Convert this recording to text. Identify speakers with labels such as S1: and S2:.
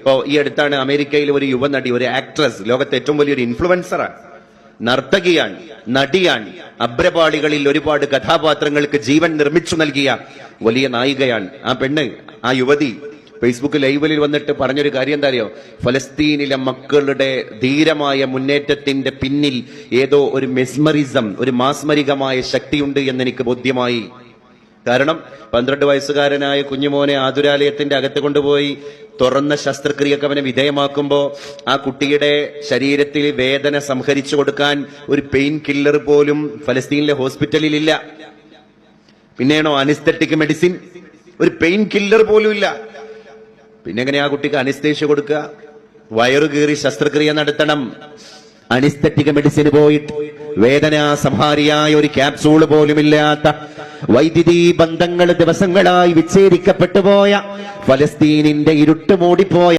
S1: ഇപ്പോ ഈ അടുത്താണ് അമേരിക്കയിൽ ഒരു യുവനടി, ഒരു ആക്ട്രസ്, ലോകത്തെ ഏറ്റവും വലിയൊരു ഇൻഫ്ലുവൻസറാണ്, നർത്തകിയാണ്, നടിയാണ്, അഭ്രപാളികളിൽ ഒരുപാട് കഥാപാത്രങ്ങൾക്ക് ജീവൻ നിർമ്മിച്ചു നൽകിയ വലിയ നായികയാണ്. ആ പെണ്ണ്, ആ യുവതി ഫേസ്ബുക്ക് ലൈവിൽ വന്നിട്ട് പറഞ്ഞൊരു കാര്യം എന്താ അറിയോ? ഫലസ്തീനിലെ മക്കളുടെ ധീരമായ മുന്നേറ്റത്തിന്റെ പിന്നിൽ ഏതോ ഒരു മെസ്മറിസം, ഒരു മാസ്മരികമായ ശക്തിയുണ്ട് എന്നെനിക്ക് ബോധ്യമായി. കാരണം 12 വയസ്സുകാരനായ കുഞ്ഞുമോനെ ആതുരാലയത്തിന്റെ അകത്ത് കൊണ്ടുപോയി തുറന്ന ശസ്ത്രക്രിയക്ക് അവനെ വിധേയമാക്കുമ്പോ ആ കുട്ടിയുടെ ശരീരത്തിൽ വേദന സംഹരിച്ചു കൊടുക്കാൻ ഒരു പെയിൻ കില്ലർ പോലും ഫലസ്തീനിലെ ഹോസ്പിറ്റലിൽ ഇല്ല. പിന്നെയാണോ അനിസ്തെറ്റിക് മെഡിസിൻ? ഒരു പെയിൻ കില്ലർ പോലും ഇല്ല. പിന്നെ എങ്ങനെ ആ കുട്ടിക്ക് അനിസ്തേഷ്യ കൊടുക്കുക? വയറു കീറി ശസ്ത്രക്രിയ നടത്തണം. അനിസ്തെറ്റിക് മെഡിസിന് പോയിട്ട് വേദനാ സംഹാരിയായ ഒരു ക്യാപ്സൂൾ പോലുമില്ലാത്ത, വൈദ്യുതി ബന്ധങ്ങൾ ദിവസങ്ങളായി വിച്ഛേദിക്കപ്പെട്ടു പോയ, ഫലസ്തീനിന്റെ ഇരുട്ട് മൂടിപ്പോയ